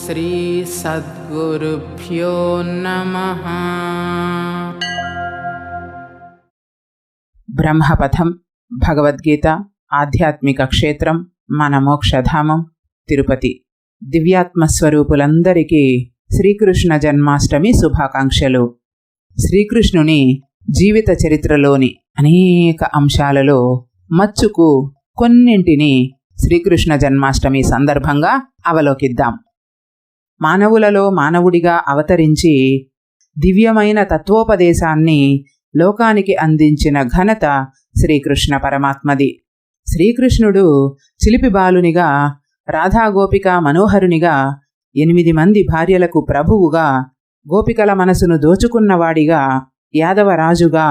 శ్రీ సద్గురుభ్యో నమః. బ్రహ్మపథం, భగవద్గీత, ఆధ్యాత్మిక క్షేత్రం, మన మోక్షధామం తిరుపతి. దివ్యాత్మస్వరూపులందరికీ శ్రీకృష్ణ జన్మాష్టమి శుభాకాంక్షలు. శ్రీకృష్ణుని జీవిత చరిత్రలోని అనేక అంశాలలో మచ్చుకు కొన్నింటిని శ్రీకృష్ణ జన్మాష్టమి సందర్భంగా అవలోకిద్దాం. మానవులలో మానవుడిగా అవతరించి దివ్యమైన తత్వోపదేశాన్ని లోకానికి అందించిన ఘనత శ్రీకృష్ణ పరమాత్మది. శ్రీకృష్ణుడు చిలిపి బాలునిగా, రాధాగోపిక మనోహరునిగా, 8 మంది భార్యలకు ప్రభువుగా, గోపికల మనసును దోచుకున్నవాడిగా, యాదవరాజుగా,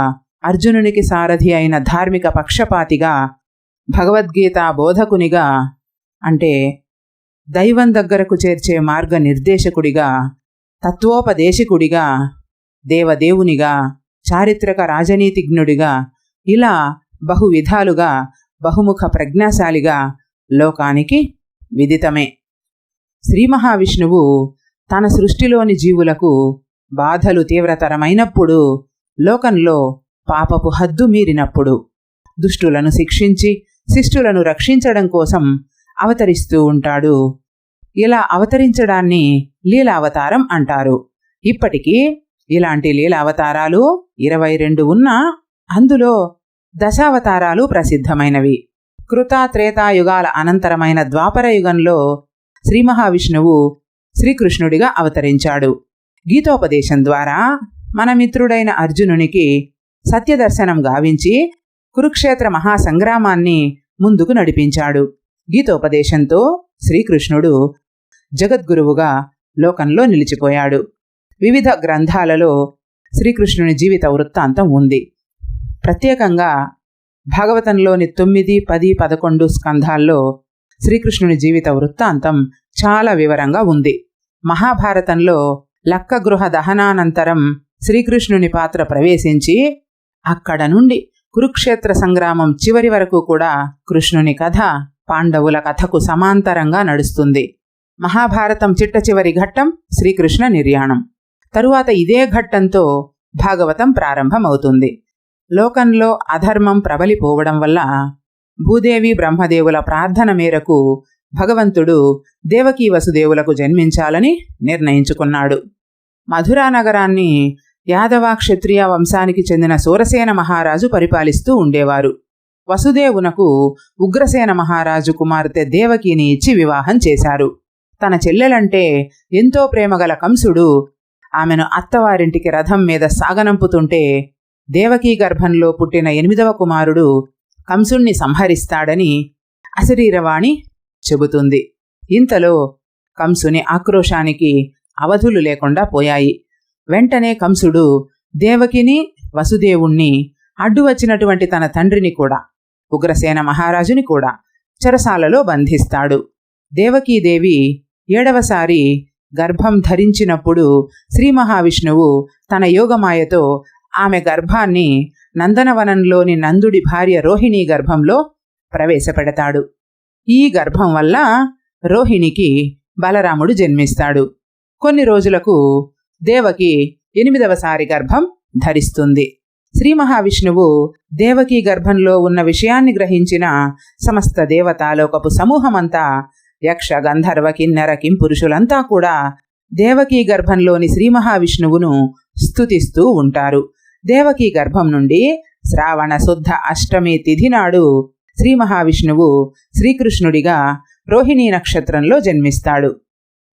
అర్జునునికి సారథి అయిన ధార్మిక పక్షపాతిగా, భగవద్గీత బోధకునిగా అంటే దైవం దగ్గరకు చేర్చే మార్గ నిర్దేశకుడిగా, తత్వోపదేశకుడిగా, దేవదేవునిగా, చారిత్రక రాజనీతిజ్ఞుడిగా, ఇలా బహువిధాలుగా బహుముఖ ప్రజ్ఞాశాలిగా లోకానికి విదితమే. శ్రీ మహావిష్ణువు తన సృష్టిలోని జీవులకు బాధలు తీవ్రతరమైనప్పుడు, లోకంలో పాపపు హద్దు మీరినప్పుడు దుష్టులను శిక్షించి శిష్టులను రక్షించడం కోసం అవతరిస్తూ ఉంటాడు. ఇలా అవతరించడాన్ని లీలావతారం అంటారు. ఇప్పటికీ ఇలాంటి లీలావతారాలు 22 ఉన్నా అందులో దశావతారాలు ప్రసిద్ధమైనవి. కృత త్రేతాయుగాల అనంతరమైన ద్వాపర యుగంలో శ్రీ మహావిష్ణువు శ్రీకృష్ణుడిగా అవతరించాడు. గీతోపదేశం ద్వారా మన మిత్రుడైన అర్జునునికి సత్యదర్శనం గావించి కురుక్షేత్ర మహాసంగ్రామాన్ని ముందుకు నడిపించాడు. గీతోపదేశంతో శ్రీకృష్ణుడు జగద్గురువుగా లోకంలో నిలిచిపోయాడు. వివిధ గ్రంథాలలో శ్రీకృష్ణుని జీవిత వృత్తాంతం ఉంది. ప్రత్యేకంగా భాగవతంలోని 9, 10, 11 స్కంధాల్లో శ్రీకృష్ణుని జీవిత వృత్తాంతం చాలా వివరంగా ఉంది. మహాభారతంలో లక్క గృహ దహనానంతరం శ్రీకృష్ణుని పాత్ర ప్రవేశించి అక్కడ నుండి కురుక్షేత్ర సంగ్రామం చివరి వరకు కూడా కృష్ణుని కథ పాండవుల కథకు సమాంతరంగా నడుస్తుంది. మహాభారతం చిట్ట చివరి ఘట్టం శ్రీకృష్ణ నిర్యాణం. తరువాత ఇదే ఘట్టంతో భాగవతం ప్రారంభమవుతుంది. లోకంలో అధర్మం ప్రబలిపోవడం వల్ల భూదేవి బ్రహ్మదేవుల ప్రార్థన మేరకు భగవంతుడు దేవకీ వసుదేవులకు జన్మించాలని నిర్ణయించుకున్నాడు. మధురా నగరాన్ని యాదవ క్షత్రియ వంశానికి చెందిన సూరసేన మహారాజు పరిపాలిస్తూ ఉండేవారు. వసుదేవునకు ఉగ్రసేన మహారాజు కుమార్తె దేవకిని ఇచ్చి వివాహం చేశారు. తన చెల్లెలంటే ఎంతో ప్రేమగల కంసుడు ఆమెను అత్తవారింటికి రథం మీద సాగనంపుతుంటే దేవకీ గర్భంలో పుట్టిన 8వ కుమారుడు కంసుణ్ణి సంహరిస్తాడని అశరీరవాణి చెబుతుంది. ఇంతలో కంసుని ఆక్రోశానికి అవధులు లేకుండా పోయాయి. వెంటనే కంసుడు దేవకిని, వసుదేవుణ్ణి, అడ్డు వచ్చినటువంటి తన తండ్రిని కూడా, ఉగ్రసేన మహారాజుని కూడా చెరసాలలో బంధిస్తాడు. దేవకీదేవి 7వసారి గర్భం ధరించినప్పుడు శ్రీ మహావిష్ణువు తన యోగమాయతో ఆమె గర్భాన్ని నందనవనంలోని నందుడి భార్య రోహిణీ గర్భంలో ప్రవేశపెడతాడు. ఈ గర్భం వల్ల రోహిణికి బలరాముడు జన్మిస్తాడు. కొన్ని రోజులకు దేవకి 8వసారి గర్భం ధరిస్తుంది. శ్రీ మహావిష్ణువు దేవకీ గర్భంలో ఉన్న విషయాన్ని గ్రహించిన సమస్త దేవతాలోకపు సమూహమంతా, యక్ష గంధర్వ కిన్నెర కింపురుషులంతా కూడా దేవకీ గర్భంలోని శ్రీ మహావిష్ణువును స్తుతిస్తూ ఉంటారు. దేవకీ గర్భం నుండి శ్రావణ శుద్ధ అష్టమి తిథి నాడు శ్రీ మహావిష్ణువు శ్రీకృష్ణుడిగా రోహిణీ నక్షత్రంలో జన్మిస్తాడు.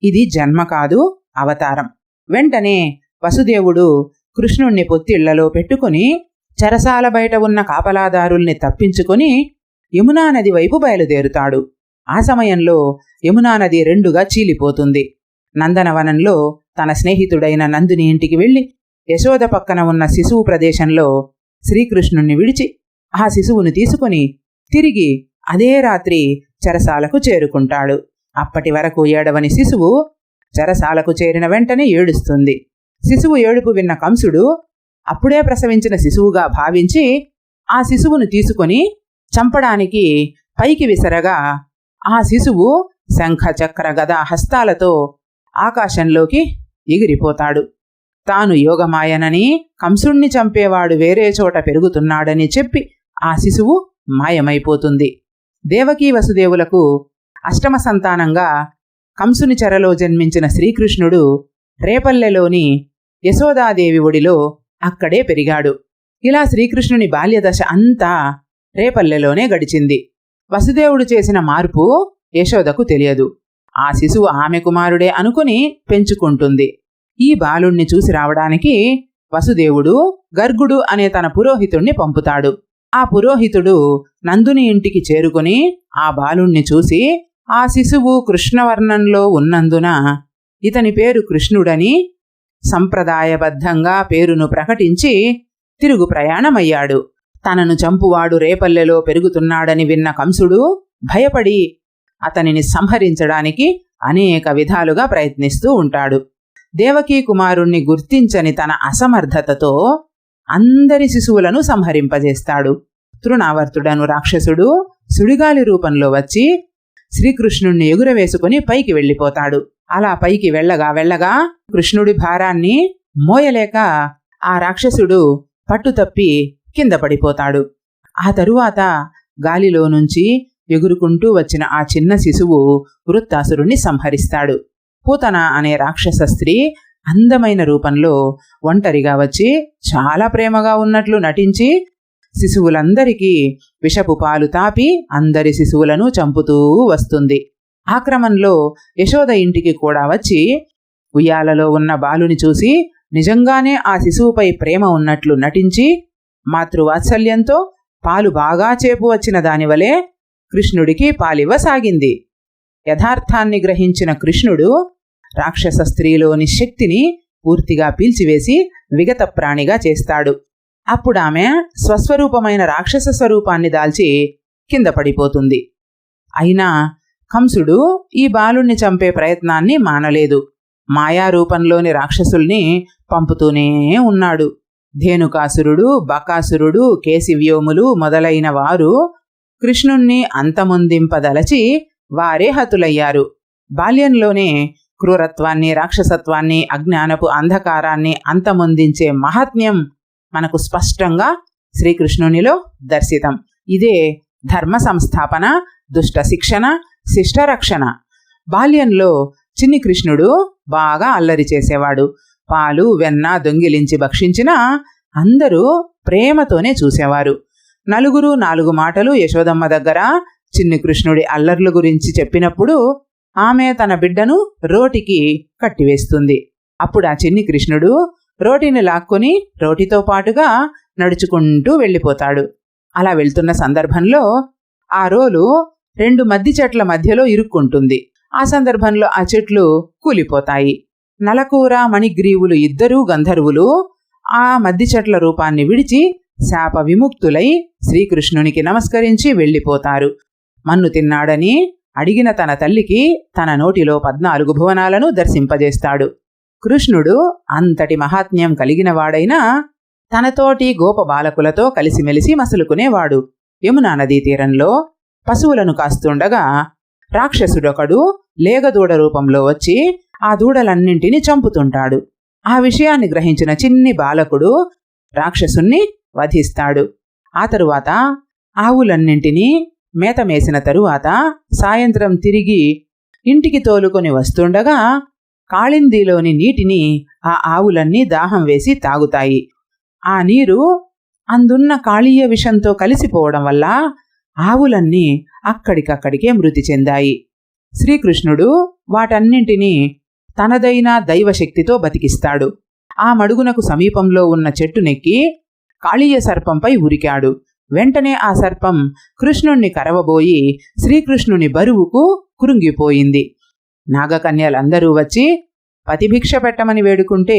ఇది జన్మ కాదు, అవతారం. వెంటనే వసుదేవుడు కృష్ణుణ్ణి పొత్తిళ్లలో పెట్టుకుని చెరసాల బయట ఉన్న కాపలాదారుల్ని తప్పించుకొని యమునా నది వైపు బయలుదేరుతాడు. ఆ సమయంలో యమునా నది 2గా చీలిపోతుంది. నందనవనంలో తన స్నేహితుడైన నందుని ఇంటికి వెళ్లి యశోద పక్కన ఉన్న శిశువు ప్రదేశంలో శ్రీకృష్ణుణ్ణి విడిచి ఆ శిశువును తీసుకుని తిరిగి అదే రాత్రి చెరసాలకు చేరుకుంటాడు. అప్పటి వరకు ఏడవని శిశువు చెరసాలకు చేరిన వెంటనే ఏడుస్తుంది. శిశువు ఏడుపు విన్న కంసుడు అప్పుడే ప్రసవించిన శిశువుగా భావించి ఆ శిశువును తీసుకొని చంపడానికి పైకి విసరగా ఆ శిశువు శంఖ చక్ర గదా హస్తాలతో ఆకాశంలోకి ఎగిరిపోతాడు. తాను యోగమాయనని, కంసుణ్ణి చంపేవాడు వేరే చోట పెరుగుతున్నాడని చెప్పి ఆ శిశువు మాయమైపోతుంది. దేవకీ వసుదేవులకు అష్టమ సంతానంగా కంసుని చెరలో జన్మించిన శ్రీకృష్ణుడు రేపల్లెలోని యశోదాదేవి ఒడిలో అక్కడే పెరిగాడు. ఇలా శ్రీకృష్ణుని బాల్యదశ అంతా రేపల్లెలోనే గడిచింది. వసుదేవుడు చేసిన మార్పు యశోదకు తెలియదు. ఆ శిశువు ఆమె కుమారుడే అనుకుని పెంచుకుంటుంది. ఈ బాలుణ్ణి చూసి రావడానికి వసుదేవుడు గర్గుడు అనే తన పురోహితుణ్ణి పంపుతాడు. ఆ పురోహితుడు నందుని ఇంటికి చేరుకుని ఆ బాలుణ్ణి చూసి ఆ శిశువు కృష్ణవర్ణంలో ఉన్నందున ఇతని పేరు కృష్ణుడని సంప్రదాయబద్ధంగా పేరును ప్రకటించి తిరుగు ప్రయాణమయ్యాడు. తనను చంపువాడు రేపల్లెలో పెరుగుతున్నాడని విన్న కంసుడు భయపడి అతనిని సంహరించడానికి అనేక విధాలుగా ప్రయత్నిస్తూ ఉంటాడు. దేవకీ కుమారుణ్ణి గుర్తించని తన అసమర్థతతో అందరి శిశువులను సంహరింపజేస్తాడు. తృణావర్తుడను రాక్షసుడు సుడిగాలి రూపంలో వచ్చి శ్రీకృష్ణుణ్ణి ఎగురవేసుకుని పైకి వెళ్ళిపోతాడు. అలా పైకి వెళ్ళగా కృష్ణుడి భారాన్ని మోయలేక ఆ రాక్షసుడు పట్టుతప్పి కింద పడిపోతాడు. ఆ తరువాత గాలిలో నుంచి ఎగురుకుంటూ వచ్చిన ఆ చిన్న శిశువు వృత్తాసురుణ్ణి సంహరిస్తాడు. పూతన అనే రాక్షస స్త్రీ అందమైన రూపంలో ఒంటరిగా వచ్చి చాలా ప్రేమగా ఉన్నట్లు నటించి శిశువులందరికీ విషపు పాలు తాపి అందరి శిశువులను చంపుతూ వస్తుంది. ఆ క్రమంలో యశోద ఇంటికి కూడా వచ్చి ఉయ్యాలలో ఉన్న బాలుని చూసి నిజంగానే ఆ శిశువుపై ప్రేమ ఉన్నట్లు నటించి మాతృవాత్సల్యంతో పాలు బాగా చేపు వచ్చిన దానివలే కృష్ణుడికి పాలివ్వసాగింది. యథార్థాన్ని గ్రహించిన కృష్ణుడు రాక్షస స్త్రీలోని శక్తిని పూర్తిగా పీల్చివేసి విగత ప్రాణిగా చేస్తాడు. అప్పుడామె స్వస్వరూపమైన రాక్షస స్వరూపాన్ని దాల్చి కింద పడిపోతుంది. అయినా కంసుడు ఈ బాలుణ్ణి చంపే ప్రయత్నాన్ని మానలేదు. మాయారూపంలోని రాక్షసుల్ని పంపుతూనే ఉన్నాడు. ధేనుకాసురుడు, బకాసురుడు, కేశివ్యోములు మొదలైన వారు కృష్ణుణ్ణి అంతమొందింపదలచి వారే హతులయ్యారు. బాల్యంలోనే క్రూరత్వాన్ని, రాక్షసత్వాన్ని, అజ్ఞానపు అంధకారాన్ని అంతమొందించే మహాత్మ్యం మనకు స్పష్టంగా శ్రీకృష్ణునిలో దర్శితం. ఇదే ధర్మ సంస్థాపన, దుష్ట శిక్షణ, శిష్టరక్షణ. బాల్యంలో చిన్ని కృష్ణుడు బాగా అల్లరి చేసేవాడు. పాలు, వెన్న దొంగిలించి భక్షించినా అందరూ ప్రేమతోనే చూసేవారు. నలుగురు 4 మాటలు యశోదమ్మ దగ్గర చిన్ని కృష్ణుడి అల్లర్ల గురించి చెప్పినప్పుడు ఆమె తన బిడ్డను రోటికి కట్టివేస్తుంది. అప్పుడు ఆ చిన్ని కృష్ణుడు రోటిని లాక్కొని రోటితో పాటుగా నడుచుకుంటూ వెళ్ళిపోతాడు. అలా వెళ్తున్న సందర్భంలో ఆ రోలు 2 మద్ది చెట్ల మధ్యలో ఇరుక్కుంటుంది. ఆ సందర్భంలో ఆ చెట్లు కూలిపోతాయి. నలకూర, మణిగ్రీవులు ఇద్దరూ గంధర్వులు ఆ మద్ది చెట్ల రూపాన్ని విడిచి శాప విముక్తులై శ్రీకృష్ణునికి నమస్కరించి వెళ్ళిపోతారు. మన్ను తిన్నాడని అడిగిన తన తల్లికి తన నోటిలో 14 భువనాలను దర్శింపజేస్తాడు. కృష్ణుడు అంతటి మహాత్మ్యం కలిగినవాడైనా తనతోటి గోప బాలకులతో కలిసిమెలిసి మసులుకునేవాడు. యమునా నదీ తీరంలో పశువులను కాస్తుండగా రాక్షసుడొకడు లేగదూడ రూపంలో వచ్చి ఆ దూడలన్నింటినీ చంపుతుంటాడు. ఆ విషయాన్ని గ్రహించిన చిన్ని బాలకుడు రాక్షసుణ్ణి వధిస్తాడు. ఆ తరువాత ఆవులన్నింటినీ మేతమేసిన తరువాత సాయంత్రం తిరిగి ఇంటికి తోలుకొని వస్తుండగా కాళిందిలోని నీటిని ఆ ఆవులన్నీ దాహం వేసి తాగుతాయి. ఆ నీరు అందున్న కాళీయ విషంతో కలిసిపోవడం వల్ల ఆవులన్నీ అక్కడికక్కడికే మృతి చెందాయి. శ్రీకృష్ణుడు వాటన్నింటినీ తనదైన దైవశక్తితో బతికిస్తాడు. ఆ మడుగునకు సమీపంలో ఉన్న చెట్టునెక్కి కాళీయ సర్పంపై ఉరికాడు. వెంటనే ఆ సర్పం కృష్ణుణ్ణి కరవబోయి శ్రీకృష్ణుని బరువుకు కృంగిపోయింది. నాగకన్యలందరూ వచ్చి పతిభిక్ష పెట్టమని వేడుకుంటే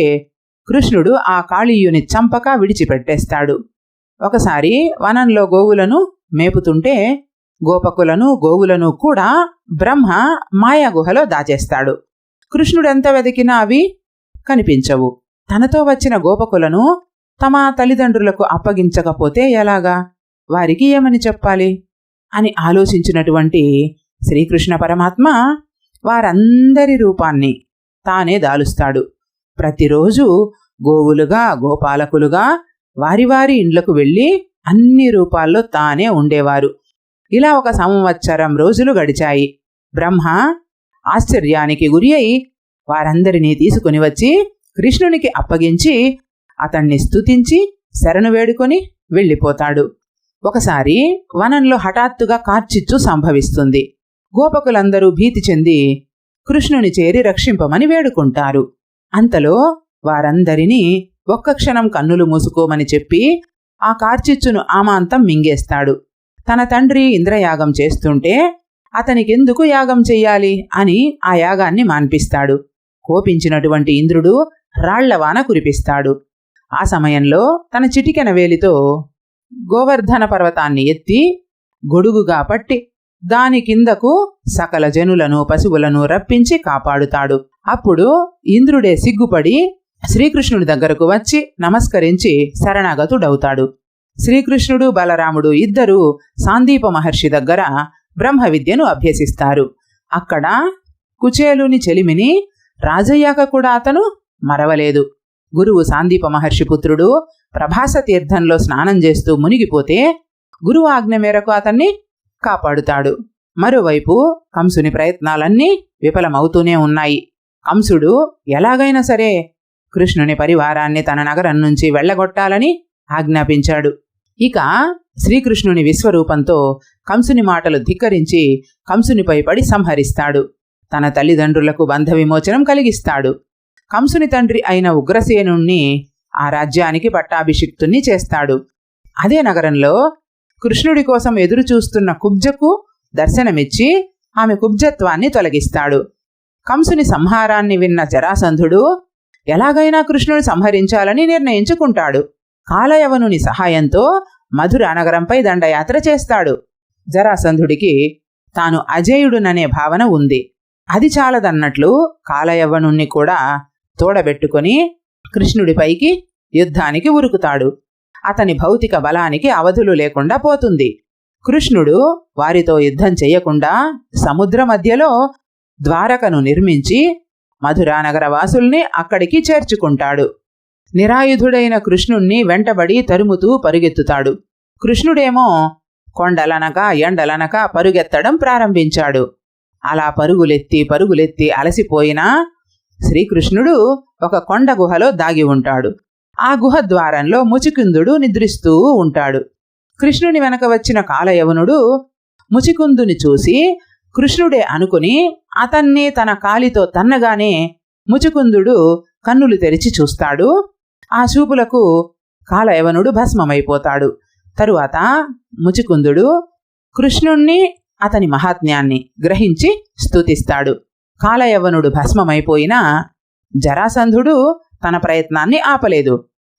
కృష్ణుడు ఆ కాళీయుని చంపక విడిచిపెట్టేస్తాడు. ఒకసారి వనంలో గోవులను మేపుతుంటే గోపకులను, గోవులను కూడా బ్రహ్మ మాయాగుహలో దాచేస్తాడు. కృష్ణుడెంత వెతికినా అవి కనిపించవు. తనతో వచ్చిన గోపకులను తమ తల్లిదండ్రులకు అప్పగించకపోతే ఎలాగా? వారికి ఏమని చెప్పాలి అని ఆలోచించినటువంటి శ్రీకృష్ణ పరమాత్మ వారందరి రూపాన్ని తానే దాలుస్తాడు. ప్రతిరోజు గోవులుగా గోపాలకులుగా వారి వారి ఇండ్లకు వెళ్ళి అన్ని రూపాల్లో తానే ఉండేవారు. ఇలా 1 సంవత్సరం రోజులు గడిచాయి. బ్రహ్మ ఆశ్చర్యానికి గురి అయి వారందరినీ తీసుకుని వచ్చి కృష్ణునికి అప్పగించి అతన్ని స్తుతించి శరణు వేడుకొని వెళ్ళిపోతాడు. ఒకసారి వనంలో హఠాత్తుగా కార్చిచ్చు సంభవిస్తుంది. గోపకులందరూ భీతి చెంది కృష్ణుని చేరి రక్షింపమని వేడుకుంటారు. అంతలో వారందరినీ ఒక్క క్షణం కన్నులు మూసుకోమని చెప్పి ఆ కార్చిచ్చును ఆమాంతం మింగేస్తాడు. తన తండ్రి ఇంద్రయాగం చేస్తుంటే అతనికెందుకు యాగం చెయ్యాలి అని ఆ యాగాన్ని మాన్పిస్తాడు. కోపించినటువంటి ఇంద్రుడు రాళ్లవాన కురిపిస్తాడు. ఆ సమయంలో తన చిటికెన వేలితో గోవర్ధన పర్వతాన్ని ఎత్తి గొడుగుగా పట్టి దాని కిందకు సకల జనులను పశువులను రప్పించి కాపాడుతాడు. అప్పుడు ఇంద్రుడే సిగ్గుపడి శ్రీకృష్ణుడి దగ్గరకు వచ్చి నమస్కరించి శరణాగతుడవుతాడు. శ్రీకృష్ణుడు బలరాముడు ఇద్దరూ సాందీప మహర్షి దగ్గర బ్రహ్మ విద్యను అభ్యసిస్తారు. అక్కడ కుచేలుని చెలిమిని రాజయ్యాక కూడా అతను మరవలేదు. గురువు సాందీప మహర్షి పుత్రుడు ప్రభాస తీర్థంలో స్నానం చేస్తూ మునిగిపోతే గురువు ఆజ్ఞ మేరకు అతన్ని కాపాడుతాడు. మరోవైపు కంసుని ప్రయత్నాలన్నీ విఫలమవుతూనే ఉన్నాయి. కంసుడు ఎలాగైనా సరే కృష్ణుని పరివారాన్ని తన నగరం నుంచి వెళ్ళగొట్టాలని ఆజ్ఞాపించాడు. ఇక శ్రీకృష్ణుని విశ్వరూపంతో కంసుని మాటలు ధిక్కరించి కంసునిపై పడి సంహరిస్తాడు. తన తల్లిదండ్రులకు బంధ విమోచనం కలిగిస్తాడు. కంసుని తండ్రి అయిన ఉగ్రసేనుణ్ణి ఆ రాజ్యానికి పట్టాభిషిక్తుణ్ణి చేస్తాడు. అదే నగరంలో కృష్ణుడి కోసం ఎదురు చూస్తున్న కుబ్జకు దర్శనమిచ్చి ఆమె కుబ్జత్వాన్ని తొలగిస్తాడు. కంసుని సంహారాన్ని విన్న జరాసంధుడు ఎలాగైనా కృష్ణుని సంహరించాలని నిర్ణయించుకుంటాడు. కాలయవనుని సహాయంతో మధుర నగరంపై దండయాత్ర చేస్తాడు. జరాసంధుడికి తాను అజేయుడుననే భావన ఉంది. అది చాలదన్నట్లు కాలయవనుణ్ణి కూడా తోడబెట్టుకొని కృష్ణుడిపైకి యుద్ధానికి ఉరుకుతాడు. అతని భౌతిక బలానికి అవధులు లేకుండా పోతుంది. కృష్ణుడు వారితో యుద్ధం చెయ్యకుండా సముద్ర మధ్యలో ద్వారకను నిర్మించి మధురానగర వాసుల్ని అక్కడికి చేర్చుకుంటాడు. నిరాయుధుడైన కృష్ణుణ్ణి వెంటబడి తరుముతూ పరుగెత్తుతాడు. కృష్ణుడేమో కొండలనక ఎండలనక పరుగెత్తడం ప్రారంభించాడు. అలా పరుగులెత్తి అలసిపోయినా శ్రీకృష్ణుడు ఒక కొండ గుహలో దాగి ఉంటాడు. ఆ గుహ ద్వారంలో ముచికుందుడు నిద్రిస్తూ ఉంటాడు. కృష్ణుని వెనక వచ్చిన కాలయవనుడు ముచికుందుని చూసి కృష్ణుడే అనుకుని అతన్ని తన కాలితో తన్నగానే ముచికుందుడు కన్నులు తెరిచి చూస్తాడు. ఆ చూపులకు కాలయవనుడు భస్మమైపోతాడు. తరువాత ముచికుందుడు కృష్ణుణ్ణి అతని మహాత్మ్యాన్ని గ్రహించి స్తుతిస్తాడు. కాలయవనుడు భస్మమైపోయినా జరాసంధుడు తన ప్రయత్నాన్ని ఆపలేదు.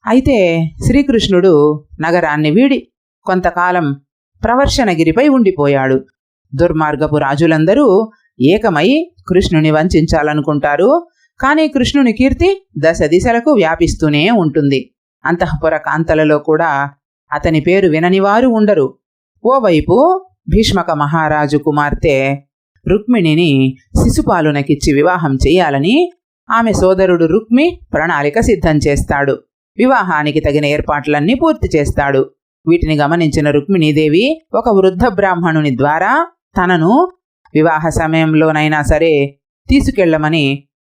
అయితే శ్రీకృష్ణుడు నగరాన్ని వీడి కొంతకాలం ప్రవర్షణగిరిపై ఉండిపోయాడు. దుర్మార్గపు రాజులందరూ ఏకమై కృష్ణుని వంచాలనుకుంటారు. కానీ కృష్ణుని కీర్తి దశ దిశలకు వ్యాపిస్తూనే ఉంటుంది. అంతఃపుర కాంతలలో కూడా అతని పేరు విననివారు ఉండరు. ఓవైపు భీష్మక మహారాజు కుమార్తె రుక్మిణిని శిశుపాలునకిచ్చి వివాహం చెయ్యాలని ఆమె సోదరుడు రుక్మి ప్రణాళిక సిద్ధం చేస్తాడు. వివాహానికి తగిన ఏర్పాట్లన్నీ పూర్తి చేస్తాడు. వీటిని గమనించిన రుక్మిణీదేవి ఒక వృద్ధ బ్రాహ్మణుని ద్వారా తనను వివాహ సమయంలోనైనా సరే తీసుకెళ్లమని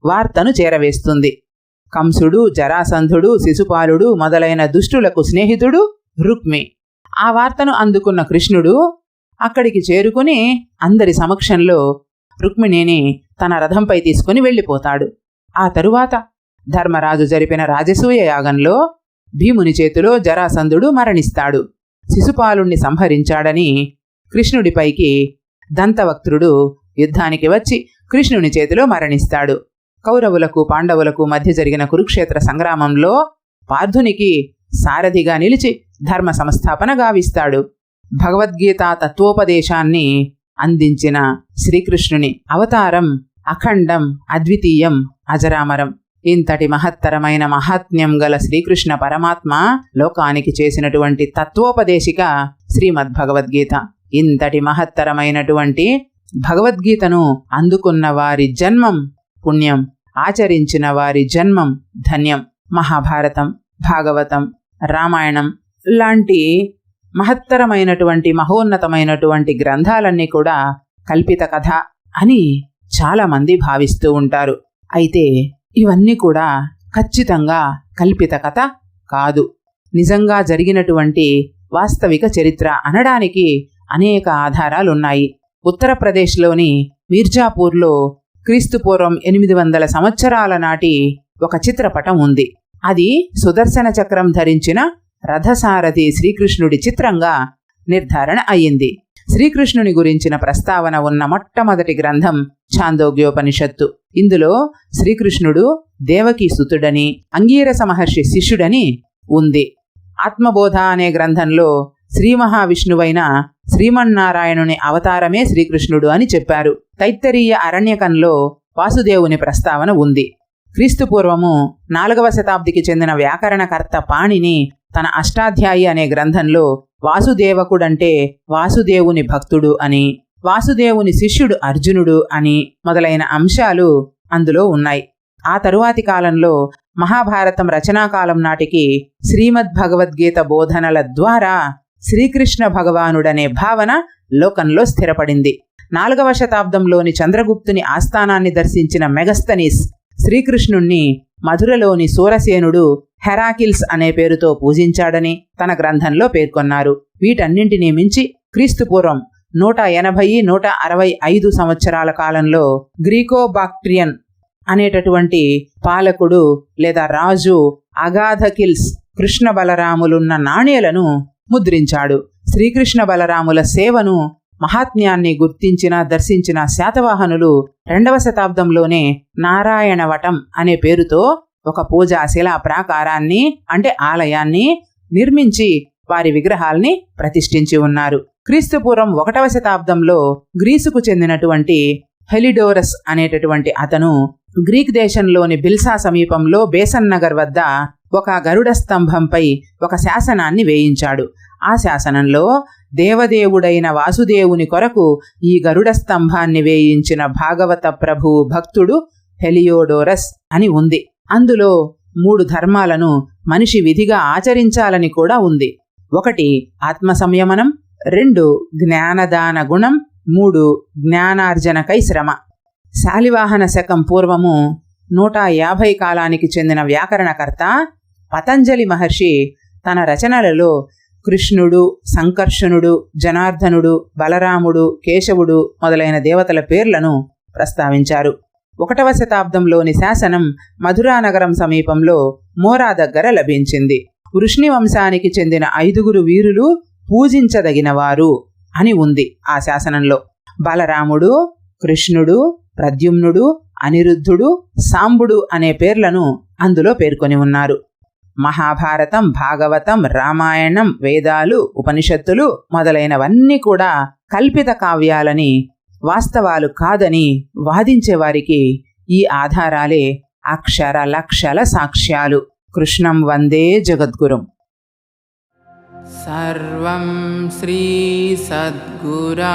వార్తను చేరవేస్తుంది. కంసుడు, జరాసంధుడు, శిశుపాలుడు మొదలైన దుష్టులకు స్నేహితుడు రుక్మి. ఆ వార్తను అందుకున్న కృష్ణుడు అక్కడికి చేరుకుని అందరి సమక్షంలో రుక్మిణిని తన రథంపై తీసుకుని వెళ్ళిపోతాడు. ఆ తరువాత ధర్మరాజు జరిపిన రాజసూయ యాగంలో భీముని చేతిలో జరాసంధుడు మరణిస్తాడు. శిశుపాలుణ్ణి సంహరించాడని కృష్ణుడిపైకి దంతవక్త్రుడు యుద్ధానికి వచ్చి కృష్ణుని చేతిలో మరణిస్తాడు. కౌరవులకు పాండవులకు మధ్య జరిగిన కురుక్షేత్ర సంగ్రామంలో పార్థునికి సారథిగా నిలిచి ధర్మ సంస్థాపన గావిస్తాడు. భగవద్గీత తత్వోపదేశాన్ని అందించిన శ్రీకృష్ణుని అవతారం అఖండం, అద్వితీయం, అజరామరం. ఇంతటి మహత్తరమైన మహాత్మ్యం గల శ్రీకృష్ణ పరమాత్మ లోకానికి చేసినటువంటి తత్వోపదేశిక శ్రీమద్భగవద్గీత. ఇంతటి మహత్తరమైనటువంటి భగవద్గీతను అందుకున్న వారి జన్మం పుణ్యం, ఆచరించిన వారి జన్మం ధన్యం. మహాభారతం, భాగవతం, రామాయణం లాంటి మహత్తరమైనటువంటి మహోన్నతమైనటువంటి గ్రంథాలన్నీ కూడా కల్పిత కథ అని చాలామంది భావిస్తూ ఉంటారు. అయితే ఇవన్నీ కూడా ఖచ్చితంగా కల్పిత కథ కాదు. నిజంగా జరిగినటువంటి వాస్తవిక చరిత్ర అనడానికి అనేక ఆధారాలున్నాయి. ఉత్తరప్రదేశ్లోని మీర్జాపూర్లో క్రీస్తుపూర్వం 800 సంవత్సరాల నాటి ఒక చిత్రపటం ఉంది. అది సుదర్శన చక్రం ధరించిన రథసారథి శ్రీకృష్ణుడి చిత్రంగా నిర్ధారణ అయ్యింది. శ్రీకృష్ణుని గురించిన ప్రస్తావన ఉన్న మొట్టమొదటి గ్రంథం ఛాందోగ్యోపనిషత్తు. ఇందులో శ్రీకృష్ణుడు దేవకీ సుతుడని, అంగీరస మహర్షి శిష్యుడని ఉంది. ఆత్మబోధ అనే గ్రంథంలో శ్రీ మహావిష్ణువైన శ్రీమన్నారాయణుని అవతారమే శ్రీకృష్ణుడు అని చెప్పారు. తైత్తరీయ అరణ్యకంలో వాసుదేవుని ప్రస్తావన ఉంది. క్రీస్తుపూర్వము 4వ శతాబ్దికి చెందిన వ్యాకరణకర్త పాణిని తన అష్టాధ్యాయి అనే గ్రంథంలో వాసుదేవకుడంటే వాసుదేవుని భక్తుడు అని, వాసుదేవుని శిష్యుడు అర్జునుడు అని మొదలైన అంశాలు అందులో ఉన్నాయి. ఆ తరువాతి కాలంలో మహాభారతం రచనాకాలం నాటికి శ్రీమద్భగవద్గీత బోధనల ద్వారా శ్రీకృష్ణ భగవానుడనే భావన లోకంలో స్థిరపడింది. 4వ శతాబ్దంలోని చంద్రగుప్తుని ఆస్థానాన్ని దర్శించిన మెగస్తనీస్ శ్రీకృష్ణుణ్ణి మధురలోని సూరసేనుడు హెరాకిల్స్ అనే పేరుతో పూజించాడని తన గ్రంథంలో పేర్కొన్నారు. వీటన్నింటినీ మించి క్రీస్తుపూర్వం 180-165 సంవత్సరాల కాలంలో గ్రీకో బాక్ట్రియన్ అనేటటువంటి పాలకుడు లేదా రాజు అగాధకిల్స్ కృష్ణ బలరాములున్న నాణేలను ముద్రించాడు. శ్రీకృష్ణ బలరాముల సేవను మహాత్మ్యాన్ని గుర్తించిన దర్శించిన శాతవాహనులు 2వ శతాబ్దంలోనే నారాయణవటం అనే పేరుతో ఒక పూజా శిలా ప్రాకారాన్ని అంటే ఆలయాన్ని నిర్మించి వారి విగ్రహాల్ని ప్రతిష్ఠించి ఉన్నారు. క్రీస్తుపూర్వం 1వ శతాబ్దంలో గ్రీసుకు చెందినటువంటి హెలిడోరస్ అనేటటువంటి అతను గ్రీక్ దేశంలోని బిల్సా సమీపంలో బేసన్ నగర్ వద్ద ఒక గరుడ స్తంభంపై ఒక శాసనాన్ని వేయించాడు. ఆ శాసనంలో దేవదేవుడైన వాసుదేవుని కొరకు ఈ గరుడ స్తంభాన్ని వేయించిన భాగవత ప్రభు భక్తుడు హెలియోడోరస్ అని ఉంది. అందులో 3 ధర్మాలను మనిషి విధిగా ఆచరించాలని కూడా ఉంది. 1 ఆత్మ సంయమనం, 2 జ్ఞానదాన గుణం, 3 జ్ఞానార్జనకై శ్రమ. శాలివాహన శకం పూర్వము 150 కాలానికి చెందిన వ్యాకరణకర్త పతంజలి మహర్షి తన రచనలలో కృష్ణుడు, సంకర్షణుడు, జనార్దనుడు, బలరాముడు, కేశవుడు మొదలైన దేవతల పేర్లను ప్రస్తావించారు. 1వ శతాబ్దంలోని శాసనం మధురానగరం సమీపంలో మోరా దగ్గర లభించింది. వృష్ణి వంశానికి చెందిన 5 వీరులు పూజించదగినవారు అని ఉంది ఆ శాసనంలో. బలరాముడు, కృష్ణుడు, ప్రద్యుమ్నుడు, అనిరుద్ధుడు, సాంబుడు అనే పేర్లను అందులో పేర్కొని ఉన్నారు. మహాభారతం, భాగవతం, రామాయణం, వేదాలు, ఉపనిషత్తులు మొదలైనవన్నీ కూడా కల్పిత కావ్యాలని, వాస్తవాలు కాదని వాదించేవారికి ఈ ఆధారాలే అక్షర లక్షల సాక్ష్యాలు. కృష్ణం వందే జగద్గురుం. సర్వం శ్రీ సద్గురార్పణం.